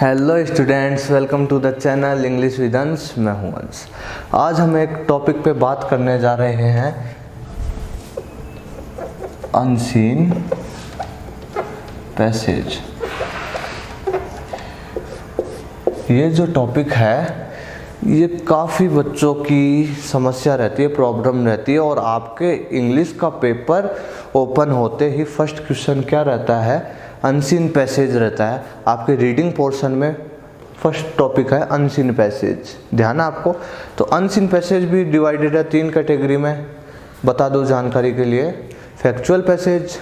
Hello students, welcome to the channel English with Ansh. मैं हूं अंश। आज हम एक टॉपिक पे बात करने जा रहे हैं, अनसीन पैसेज। ये जो टॉपिक है ये काफ़ी बच्चों की समस्या रहती है, प्रॉब्लम रहती है। और आपके इंग्लिश का पेपर ओपन होते ही फर्स्ट क्वेश्चन क्या रहता है? अनसीन पैसेज रहता है। आपके रीडिंग पोर्शन में फर्स्ट टॉपिक है अनसीन पैसेज। ध्यान है आपको। तो अनसीन पैसेज भी डिवाइडेड है 3 कैटेगरी में। बता दो जानकारी के लिए, फैक्चुअल पैसेज,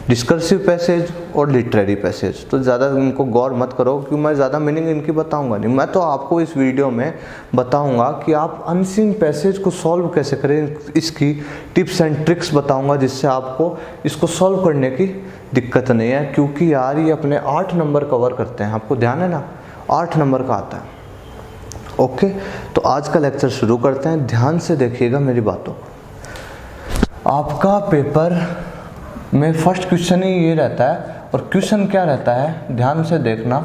डिस्कर्सिव पैसेज और लिटरेरी पैसेज। तो ज़्यादा इनको गौर मत करो क्योंकि मैं ज़्यादा मीनिंग इनकी बताऊंगा नहीं। मैं तो आपको इस वीडियो में बताऊंगा कि आप अनसीन पैसेज को सॉल्व कैसे करें, इसकी टिप्स एंड ट्रिक्स बताऊंगा जिससे आपको इसको सॉल्व करने की दिक्कत नहीं है। क्योंकि यार ये अपने 8 नंबर कवर करते हैं, आपको ध्यान है ना, 8 नंबर का आता है। ओके, तो आज का लेक्चर शुरू करते हैं। ध्यान से देखिएगा मेरी बातों को। आपका पेपर में फर्स्ट क्वेश्चन ही ये रहता है। और क्वेश्चन क्या रहता है, ध्यान से देखना।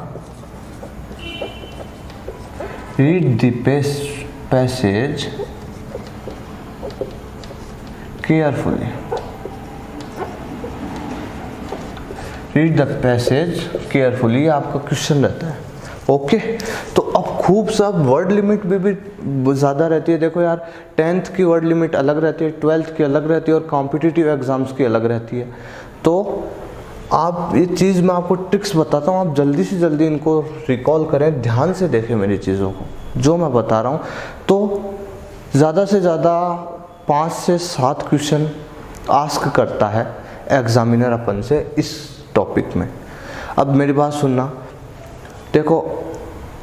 Read the passage carefully. Read the passage carefully, आपका क्वेश्चन रहता है। ओके, तो अब खूब सब वर्ड लिमिट भी ज़्यादा रहती है। देखो यार, 10th की वर्ड लिमिट अलग रहती है, 12th की अलग रहती है और कॉम्पिटिटिव एग्जाम्स की अलग रहती है। तो आप ये चीज़ मैं आपको ट्रिक्स बताता हूँ, आप जल्दी से जल्दी इनको रिकॉल करें, ध्यान से देखें मेरी चीज़ों को जो मैं बता रहा हूँ। तो ज़्यादा से ज़्यादा 5 से 7 क्वेश्चन आस्क करता है एग्जामिनर अपन से इस टॉपिक में। अब मेरी बात सुनना, देखो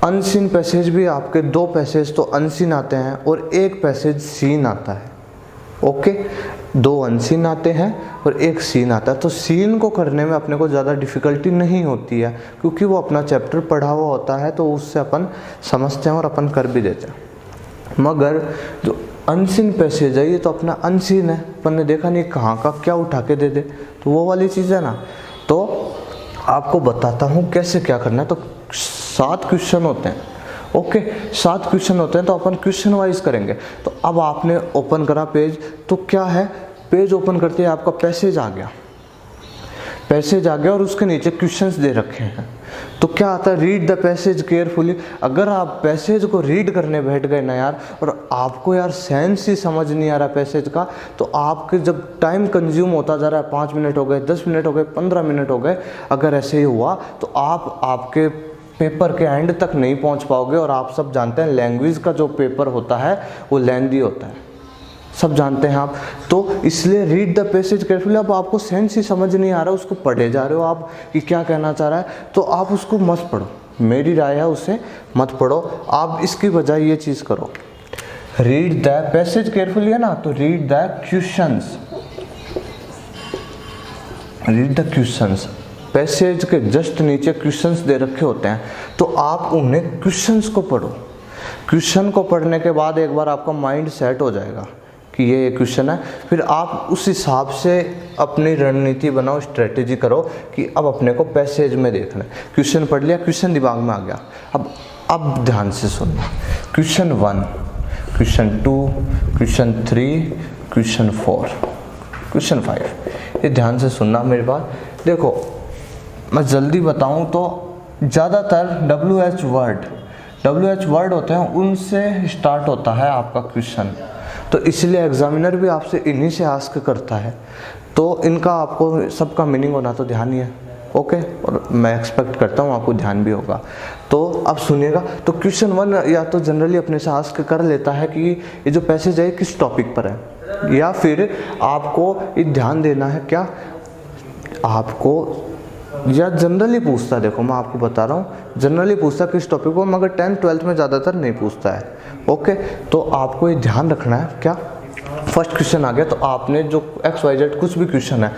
अनसीन पैसेज भी आपके 2 पैसेज तो अनसीन आते हैं और 1 पैसेज सीन आता है। ओके, 2 अनसीन आते हैं और 1 सीन आता है। तो सीन को करने में अपने को ज़्यादा डिफ़िकल्टी नहीं होती है क्योंकि वो अपना चैप्टर पढ़ा हुआ होता है, तो उससे अपन समझते हैं और अपन कर भी देते हैं। मगर जो अनसीन पैसेज है ये तो अपना अनसीन है, अपन ने देखा नहीं कहाँ का क्या उठा के दे दे, तो वो वाली चीज़ है ना। तो आपको बताता हूँ कैसे क्या करना है। तो 7 क्वेश्चन होते हैं। ओके, 7 क्वेश्चन होते हैं तो अपन क्वेश्चन वाइज करेंगे। तो अब आपने ओपन करा पेज, तो क्या है, पेज ओपन करते ही आपका पैसेज आ गया, पैसेज आ गया और उसके नीचे क्वेश्चंस दे रखे हैं। तो क्या आता है, रीड द पैसेज केयरफुली। अगर आप पैसेज को रीड करने बैठ गए ना यार, और आपको यार सेंस ही समझ नहीं आ रहा पैसेज का, तो आपके जब टाइम कंज्यूम होता जा रहा है, 5 मिनट हो गए, 10 मिनट हो गए, 15 मिनट हो गए, अगर ऐसे ही हुआ तो आप आपके पेपर के एंड तक नहीं पहुंच पाओगे। और आप सब जानते हैं लैंग्वेज का जो पेपर होता है वो लेंथी होता है, सब जानते हैं आप। तो इसलिए रीड द पैसेज केयरफुली। अब आपको सेंस ही समझ नहीं आ रहा, उसको पढ़े जा रहे हो आप कि क्या कहना चाह रहा है, तो आप उसको मत पढ़ो। मेरी राय है उसे मत पढ़ो। आप इसकी बजाय ये चीज़ करो, रीड द पैसेज केयरफुली है ना, तो read the questions. Read the questions, passage के जस्ट नीचे क्वेश्चंस दे रखे होते हैं, तो आप उन्हें क्वेश्चंस को पढ़ो। क्वेश्चन को पढ़ने के बाद एक बार आपका माइंड सेट हो जाएगा कि ये क्वेश्चन है, फिर आप उस हिसाब से अपनी रणनीति बनाओ, स्ट्रेटेजी करो कि अब अपने को पैसेज में देखना है। क्वेश्चन पढ़ लिया, क्वेश्चन दिमाग में आ गया। अब ध्यान से सुनना, question 1, question 2, question 3, question 4, question 5। ये ध्यान से सुनना मेरी बात। देखो मैं जल्दी बताऊं तो ज़्यादातर WH वर्ड होते हैं, उनसे स्टार्ट होता है आपका क्वेश्चन। तो इसलिए एग्जामिनर भी आपसे इन्हीं से आस्क करता है। तो इनका आपको सबका मीनिंग होना तो ध्यान ही है। ओके, और मैं एक्सपेक्ट करता हूँ आपको ध्यान भी होगा। तो अब सुनिएगा। तो क्वेश्चन 1 या तो जनरली अपने से आस्क कर लेता है कि ये जो पैसेज है किस टॉपिक पर है, या फिर आपको ये ध्यान देना है क्या, आपको या जनरली पूछता है। देखो मैं आपको बता रहा हूँ, जनरली पूछता है किस टॉपिक को, मगर 10th 12th में ज़्यादातर नहीं पूछता है। ओके, तो आपको ये ध्यान रखना है क्या, फर्स्ट क्वेश्चन आ गया तो आपने जो XYZ कुछ भी क्वेश्चन है,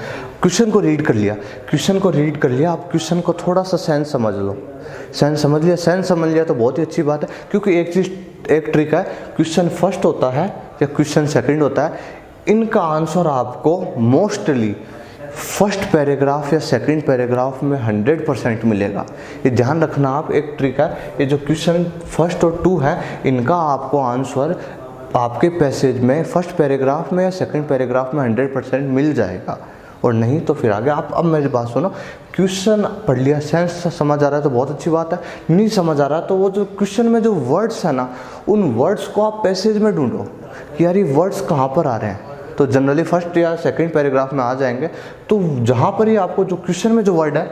क्वेश्चन को रीड कर लिया, आप क्वेश्चन को थोड़ा सा सेंस समझ लो। सेंस समझ लिया तो बहुत ही अच्छी बात है। क्योंकि एक ट्रिक है, क्वेश्चन फर्स्ट होता है या क्वेश्चन सेकंड होता है, इनका आंसर आपको मोस्टली फर्स्ट पैराग्राफ या सेकंड पैराग्राफ में 100% मिलेगा। ये ध्यान रखना आप, एक ट्रिक है, ये जो क्वेश्चन फर्स्ट और 2 है इनका आपको आंसर आपके पैसेज में फर्स्ट पैराग्राफ में या सेकंड पैराग्राफ में 100% मिल जाएगा, और नहीं तो फिर आगे आप। अब मेरी बात सुनो, क्वेश्चन पढ़ लिया, सेंस समझ आ रहा है तो बहुत अच्छी बात है, नहीं समझ आ रहा तो वो जो क्वेश्चन में जो वर्ड्स है ना, उन वर्ड्स को आप पैसेज में ढूंढो कि यार ये वर्ड्स कहाँ पर आ रहे हैं। तो जनरली फर्स्ट या सेकंड पैराग्राफ में आ जाएंगे, तो जहाँ पर ही आपको जो क्वेश्चन में जो वर्ड है,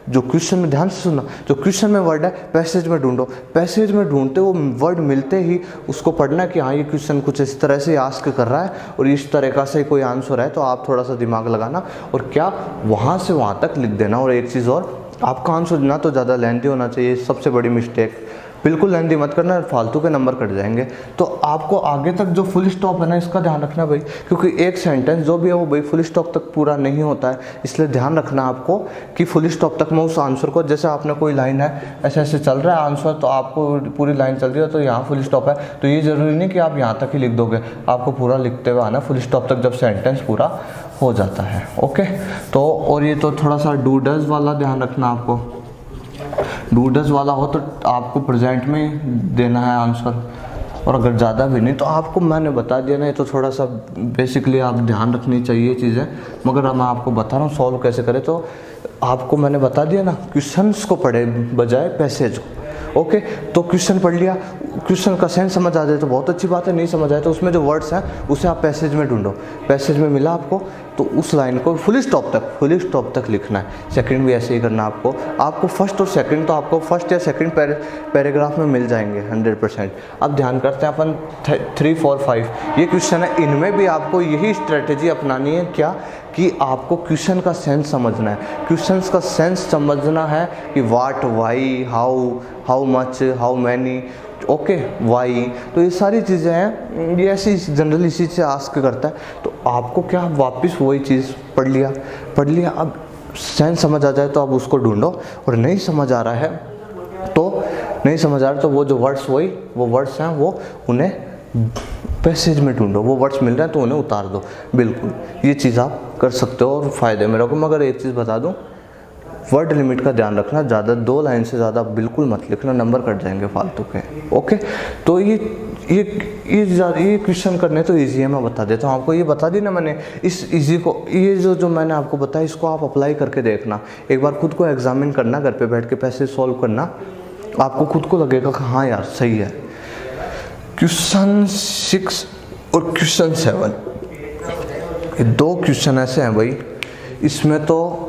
जो क्वेश्चन में, ध्यान से सुनना, जो क्वेश्चन में वर्ड है पैसेज में ढूंढो। पैसेज में ढूंढते वो वर्ड मिलते ही उसको पढ़ना कि हाँ ये क्वेश्चन कुछ इस तरह से आस्क कर रहा है और इस तरह का से कोई आंसर है, तो आप थोड़ा सा दिमाग लगाना और क्या वहाँ से वहाँ तक लिख देना। और एक चीज़ और, आपका आंसर ना तो ज़्यादा लेंथी होना चाहिए, सबसे बड़ी मिस्टेक, बिल्कुल लेंथी मत करना, फालतू के नंबर कट जाएंगे। तो आपको आगे तक जो फुल स्टॉप है ना, इसका ध्यान रखना भाई, क्योंकि एक सेंटेंस जो भी है वो भाई फुल स्टॉप तक पूरा नहीं होता है, इसलिए ध्यान रखना आपको कि फुल स्टॉप तक मैं उस आंसर को, जैसे आपने कोई लाइन है ऐसे ऐसे चल रहा है आंसर, तो आपको पूरी लाइन चल रही है तो यहाँ फुल स्टॉप है, तो ये ज़रूरी नहीं कि आप यहाँ तक ही लिख दोगे, आपको पूरा लिखते हुए आना फुल स्टॉप तक, जब सेंटेंस पूरा हो जाता है। ओके, तो और ये तो थोड़ा सा डू डज वाला ध्यान रखना आपको, डू डज वाला हो तो आपको प्रेजेंट में देना है आंसर, और अगर ज़्यादा भी नहीं तो आपको मैंने बता दिया ना, ये तो थोड़ा सा बेसिकली आप ध्यान रखनी चाहिए चीज़ें, मगर मैं आपको बता रहा हूँ सॉल्व कैसे करें। तो आपको मैंने बता दिया ना, क्वेश्चंस को पढ़े बजाय पैसेज को। ओके, तो क्वेश्चन पढ़ लिया, क्वेश्चन का सेंस समझ आ जाए तो बहुत अच्छी बात है, नहीं समझ आए तो उसमें जो वर्ड्स हैं उसे आप पैसेज में ढूंढो। पैसेज में मिला आपको तो उस लाइन को फुल स्टॉप तक लिखना है। सेकंड भी ऐसे ही करना आपको फर्स्ट और सेकंड तो आपको फर्स्ट या सेकंड पैराग्राफ में मिल जाएंगे 100%। अब ध्यान करते हैं अपन 3, 4, 5 ये क्वेश्चन है, इनमें भी आपको यही स्ट्रेटेजी अपनानी है, क्या कि आपको क्वेश्चन का सेंस समझना है। क्वेश्चंस का सेंस समझना है कि what, why, how much, how many, okay, why, तो ये सारी चीज़ें हैं, ये ऐसी जनरली इसी से आस्क करता है। तो आपको क्या, वापस वही चीज़ पढ़ लिया, अब सेंस समझ आ जाए तो आप उसको ढूंढो, और नहीं समझ आ रहा है तो वो जो वर्ड्स वो वर्ड्स हैं वो उन्हें पैसेज में ढूंढो, वो वर्ड्स मिल रहे हैं तो उन्हें उतार दो। बिल्कुल ये चीज़ आप कर सकते हो और फ़ायदे में रखो। मगर एक चीज़ बता दूं, वर्ड लिमिट का ध्यान रखना, ज़्यादा 2 लाइन से ज़्यादा बिल्कुल मत लिखना, नंबर कट जाएंगे फालतू के। ओके, तो ये क्वेश्चन करने तो इजी है, मैं बता देता हूँ आपको, ये बता दी ना मैंने, इस इजी को, ये जो मैंने आपको बताया इसको आप अप्लाई करके देखना, एक बार खुद को एग्जामिन करना, घर पे बैठ के पैसे सॉल्व करना, आपको खुद को लगेगा कि हाँ यार सही है। क्वेश्चन 6 और क्वेश्चन 7 ये 2 क्वेश्चन ऐसे हैं भाई, इसमें तो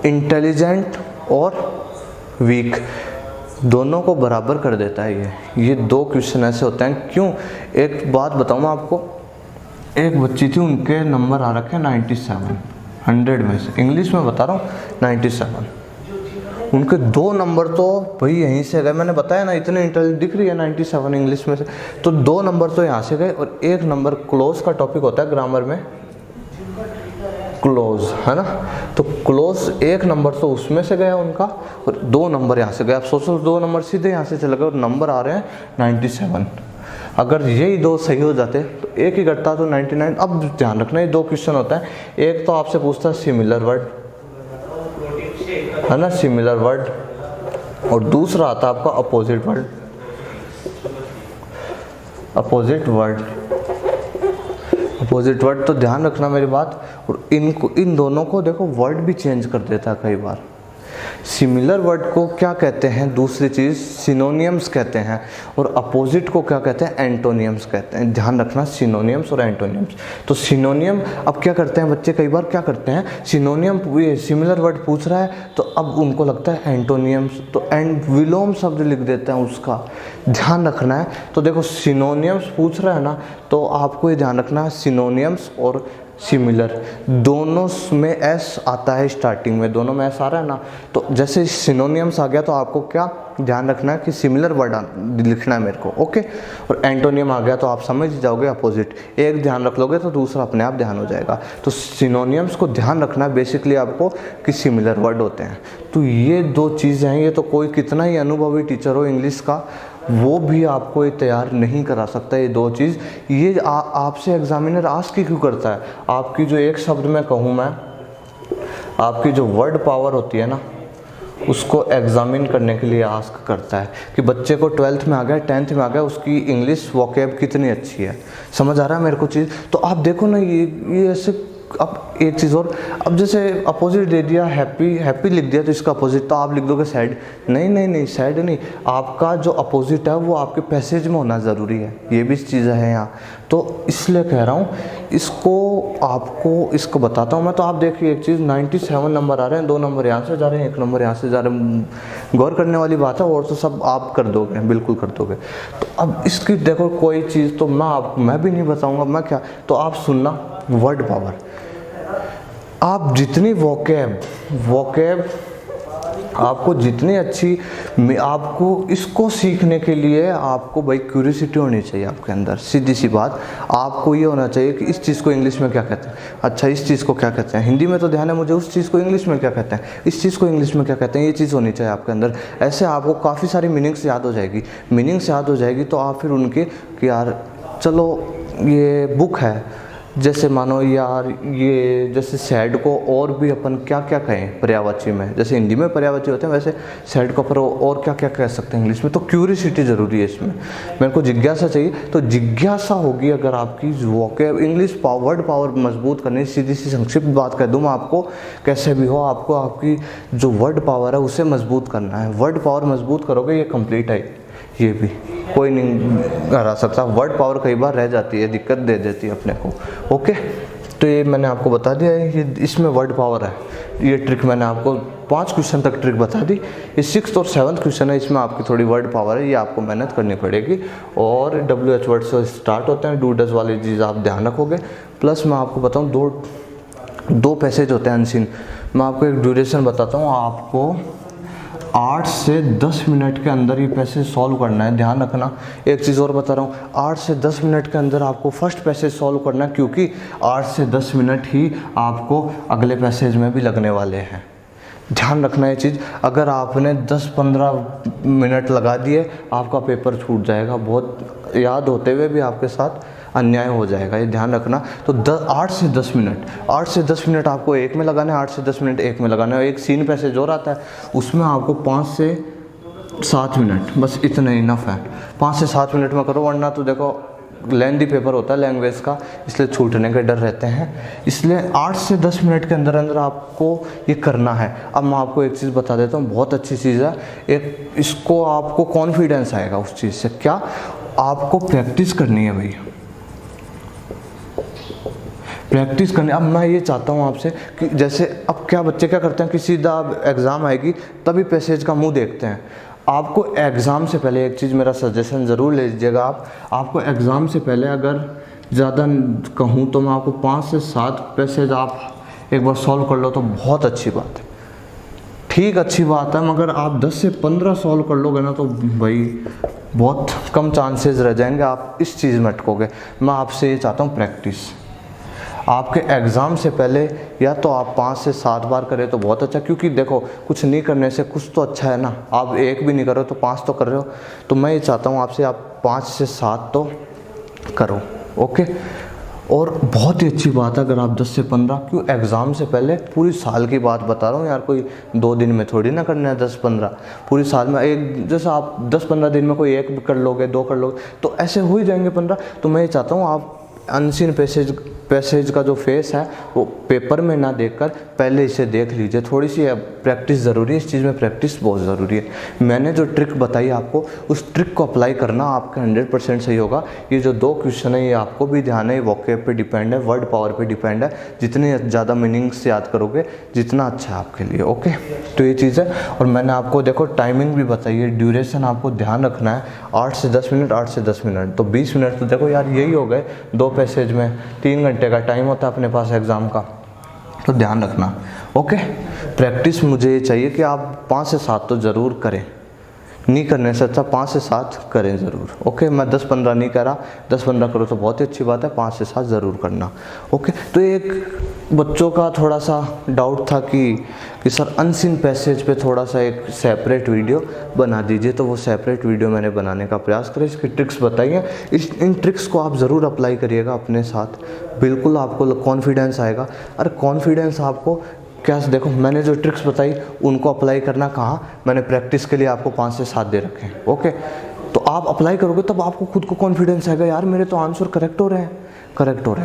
इंटेलिजेंट और वीक दोनों को बराबर कर देता है ये 2 क्वेश्चन ऐसे होते हैं। क्यों, एक बात बताऊँ मैं आपको, एक बच्ची थी, उनके नंबर आ रखे 97 100 में से, इंग्लिश में बता रहा हूँ 97, उनके 2 नंबर तो भाई यहीं से गए, मैंने बताया ना इतने इंटेलिजेंट दिख रही है 97 इंग्लिश में से, तो 2 नंबर तो यहाँ से गए, और 1 नंबर क्लोज का टॉपिक होता है ग्रामर में, क्लोज है ना, तो क्लोज 1 नंबर तो उसमें से गया उनका, और 2 नंबर यहाँ से गए। आप सोचो 2 नंबर सीधे यहाँ से चले गए और नंबर आ रहे हैं 97। अगर यही 2 सही हो जाते तो एक ही घटता तो 99। अब ध्यान रखना ये 2 क्वेश्चन होता है, एक तो आपसे पूछता है सिमिलर वर्ड है ना, सिमिलर वर्ड, और दूसरा आता है आपका अपोजिट वर्ड। तो ध्यान रखना मेरी बात, और इन दोनों को देखो वर्ड भी चेंज कर देता है कई बार। सिमिलर वर्ड को क्या कहते हैं, दूसरी चीज़ सिनोनियम्स कहते हैं, और अपोजिट को क्या कहते हैं, एंटोनियम्स कहते हैं। ध्यान रखना, सिनोनियम्स और एंटोनियम्स। तो सिनोनियम अब क्या करते हैं बच्चे, कई बार क्या करते हैं, सिनोनियम ये सिमिलर वर्ड पूछ रहा है तो अब उनको लगता है एंटोनियम्स, तो विलोम शब्द लिख देते हैं उसका। ध्यान रखना है, तो देखो सिनोनियम्स पूछ रहा है ना, तो आपको ये ध्यान रखना है सिनोनियम्स और सिमिलर दोनों में एस आता है स्टार्टिंग में, दोनों में एस आ रहा है ना, तो जैसे सिनोनियम्स आ गया तो आपको क्या ध्यान रखना है कि सिमिलर वर्ड लिखना है मेरे को। ओके, और एंटोनियम आ गया तो आप समझ जाओगे अपोजिट, एक ध्यान रख लोगे तो दूसरा अपने आप ध्यान हो जाएगा। तो सिनोनियम्स को ध्यान रखना है बेसिकली आपको कि सिमिलर वर्ड होते हैं। तो ये 2 चीज़ें हैं, ये तो कोई कितना ही अनुभवी टीचर हो इंग्लिश का वो भी आपको ये तैयार नहीं करा सकता। ये 2 चीज़ ये आपसे एग्जामिनर आस्क क्यों करता है, आपकी जो एक शब्द में कहूँ मैं आपकी जो वर्ड पावर होती है ना, उसको एग्जामिन करने के लिए आस्क करता है कि बच्चे को 12th में आ गया, 10th में आ गया, उसकी इंग्लिश वोकैब कितनी अच्छी है। समझ आ रहा है मेरे को चीज़? तो आप देखो ना, ये ऐसे। अब एक चीज़ और, अब जैसे अपोजिट दे दिया, हैप्पी लिख दिया, तो इसका अपोजिट तो आप लिख दोगे सैड। नहीं, सैड नहीं, आपका जो अपोजिट है वो आपके पैसेज में होना ज़रूरी है। ये भी चीज़ें हैं यहाँ, तो इसलिए कह रहा हूँ इसको बताता हूँ मैं। तो आप देखिए एक चीज़, 97 नंबर आ रहे हैं, 2 नंबर यहाँ से जा रहे हैं, 1 नंबर यहाँ से जा रहे हैं। गौर करने वाली बात है, और तो सब आप कर दोगे, बिल्कुल कर दोगे। तो अब इसकी देखो कोई चीज़ तो मैं भी नहीं बताऊँगा, मैं क्या, तो आप सुनना। वर्ड पावर, आप जितनी वोकैब आपको जितनी अच्छी, आपको इसको सीखने के लिए आपको भाई क्यूरियोसिटी होनी चाहिए आपके अंदर। सीधी सी बात, आपको ये होना चाहिए कि इस चीज़ को इंग्लिश में क्या कहते हैं, अच्छा इस चीज़ को क्या कहते हैं, हिंदी में तो ध्यान है मुझे, उस चीज़ को इंग्लिश में क्या कहते हैं, इस चीज़ को इंग्लिश में क्या कहते हैं, ये चीज़ होनी चाहिए आपके अंदर। ऐसे आपको काफ़ी सारी मीनिंग्स याद हो जाएगी, तो आप फिर उनके कि यार चलो ये बुक है, जैसे मानो यार ये जैसे सैड को और भी अपन क्या क्या कहें पर्यायवाची में, जैसे हिंदी में पर्यायवाची होते हैं, वैसे सैड को पर और क्या क्या कह सकते हैं इंग्लिश में। तो क्यूरियोसिटी ज़रूरी है इसमें, मेरे को जिज्ञासा चाहिए। तो जिज्ञासा होगी अगर आपकी वोकैब इंग्लिश वर्ड पावर मजबूत करनी। सीधी सी संक्षिप्त बात कह दूँ मैं आपको, कैसे भी हो आपको आपकी जो वर्ड पावर है उसे मजबूत करना है। वर्ड पावर मजबूत करोगे, ये कंप्लीट है, ये भी कोई नहीं हरा सकता। वर्ड पावर कई बार रह जाती है, दिक्कत दे देती है अपने को। ओके, तो ये मैंने आपको बता दिया है, ये इसमें वर्ड पावर है। ये ट्रिक मैंने आपको 5 क्वेश्चन तक ट्रिक बता दी। ये 6th और 7th क्वेश्चन है, इसमें आपकी थोड़ी वर्ड पावर है, ये आपको मेहनत करनी पड़ेगी। और WH वर्ड से स्टार्ट होते हैं, डू डज वाली चीज़ आप ध्यान रखोगे। प्लस मैं आपको बताऊँ दो पैसेज होते हैं अनसीन। मैं आपको एक ड्यूरेशन बताता हूँ, आपको 8 से 10 मिनट के अंदर ये पैसेज सॉल्व करना है, ध्यान रखना। एक चीज़ और बता रहा हूँ, 8 से 10 मिनट के अंदर आपको फर्स्ट पैसेज सॉल्व करना है, क्योंकि 8 से 10 मिनट ही आपको अगले पैसेज में भी लगने वाले हैं। ध्यान रखना ये चीज़। अगर आपने 10-15 मिनट लगा दिए, आपका पेपर छूट जाएगा, बहुत याद होते हुए भी आपके साथ अन्याय हो जाएगा, ये ध्यान रखना। तो 8 से 10 मिनट आपको एक में लगाना है, 8 से 10 मिनट एक में लगाना है। एक सीन पैसेज और आता है, उसमें आपको 5 से 7 मिनट, बस इतना इनफ है। 5 से 7 मिनट में करो, वरना तो देखो लेंथी पेपर होता है लैंग्वेज का, इसलिए छूटने के डर रहते हैं। इसलिए 8 से 10 मिनट के अंदर आपको ये करना है। अब मैं आपको एक चीज़ बता देता हूँ, बहुत अच्छी चीज़ है। एक इसको आपको कॉन्फिडेंस आएगा उस चीज़ से। क्या? आपको प्रैक्टिस करनी है भैया, प्रैक्टिस करनी। अब मैं ये चाहता हूँ आपसे कि जैसे अब क्या बच्चे क्या करते हैं कि सीधा एग्ज़ाम आएगी तभी पैसेज का मुंह देखते हैं। आपको एग्ज़ाम से पहले एक चीज़ मेरा सजेशन ज़रूर ले लीजिएगा। आपको एग्ज़ाम से पहले अगर ज़्यादा कहूँ तो मैं आपको 5 से 7 पैसेज आप एक बार सॉल्व कर लो तो बहुत अच्छी बात है। ठीक, अच्छी बात है, मगर आप 10 से 15 सॉल्व कर लोगे ना तो भाई बहुत कम चांसेस रह जाएंगे आप इस चीज़ में अटकोगे। मैं आपसे ये चाहता हूँ प्रैक्टिस। आपके एग्ज़ाम से पहले या तो आप 5 से 7 बार करें तो बहुत अच्छा, क्योंकि देखो कुछ नहीं करने से कुछ तो अच्छा है ना। आप एक भी नहीं कर रहे हो तो 5 तो कर रहे हो। तो मैं ये चाहता हूँ आपसे, आप 5 से 7 तो करो। ओके, और बहुत ही अच्छी बात है अगर आप 10 से 15, क्यों एग्ज़ाम से पहले पूरी साल की बात बता रहा हूँ यार, कोई 2 दिन में थोड़ी ना करना है 10-15, पूरी साल में एक, जैसे आप 10-15 दिन में कोई 1 कर लोगे, 2 कर लोगे तो ऐसे हो ही जाएंगे 15। तो मैं ये चाहता हूँ आप अनसीन पैसेज का जो फेस है वो पेपर में ना देखकर पहले इसे देख लीजिए। थोड़ी सी प्रैक्टिस ज़रूरी है, इस चीज़ में प्रैक्टिस बहुत ज़रूरी है। मैंने जो ट्रिक बताई आपको, उस ट्रिक को अप्लाई करना, आपका 100% सही होगा। ये जो 2 क्वेश्चन है ये आपको भी ध्यान है, वोकैब पे डिपेंड है, वर्ड पावर पे डिपेंड है। जितने ज़्यादा मीनिंग्स याद करोगे जितना अच्छा है आपके लिए। ओके, तो ये चीज़ है। और मैंने आपको देखो टाइमिंग भी बताई है, ड्यूरेशन आपको ध्यान रखना है 8 से 10 मिनट, 8 से 10 मिनट, तो 20 मिनट तो देखो यार यही हो गए 2 पैसेज में। 3 घंटे का टाइम होता है अपने पास एग्ज़ाम का, तो ध्यान रखना। ओके, प्रैक्टिस मुझे ये चाहिए कि आप 5 से 7 तो ज़रूर करें, नहीं करने से अच्छा 5 से 7 करें ज़रूर। ओके, मैं 10-15 नहीं कह रहा, 10-15 करो तो बहुत ही अच्छी बात है, 5 से 7 ज़रूर करना। ओके, तो एक बच्चों का थोड़ा सा डाउट था कि सर अनसीन पैसेज पे थोड़ा सा एक सेपरेट वीडियो बना दीजिए, तो वो सेपरेट वीडियो मैंने बनाने का प्रयास करें। इसकी ट्रिक्स बताइए, इन ट्रिक्स को आप ज़रूर अप्लाई करिएगा अपने साथ, बिल्कुल आपको कॉन्फिडेंस आएगा। अरे कॉन्फिडेंस आपको क्या देखो मैंने जो ट्रिक्स बताई उनको अप्लाई करना कहाँ, मैंने प्रैक्टिस के लिए आपको 5 से 7 दे रखे हैं। ओके, तो आप अप्लाई करोगे तब आपको खुद को कॉन्फिडेंस आएगा, यार मेरे तो आंसर करेक्ट हो रहे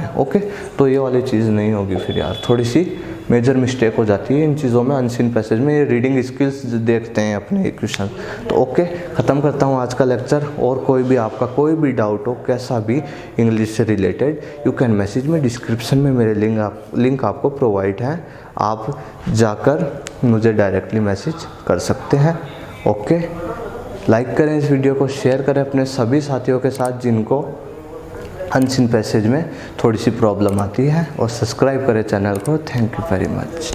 हैं। ओके, तो ये वाली चीज़ नहीं होगी फिर यार, थोड़ी सी मेजर मिस्टेक हो जाती है इन चीज़ों में। अनसीन पैसेज में ये रीडिंग स्किल्स देखते हैं अपने क्वेश्चन। तो ओके, ख़त्म करता हूँ आज का लेक्चर। और कोई भी आपका कोई भी डाउट हो कैसा भी इंग्लिश से रिलेटेड, यू कैन मैसेज में, डिस्क्रिप्शन में मेरे लिंक आपको प्रोवाइड है, आप जाकर मुझे डायरेक्टली मैसेज कर सकते हैं। ओके, लाइक करें इस वीडियो को, शेयर करें अपने सभी साथियों के साथ जिनको अनसीन पैसेज में थोड़ी सी प्रॉब्लम आती है, और सब्सक्राइब करें चैनल को। Thank you very much.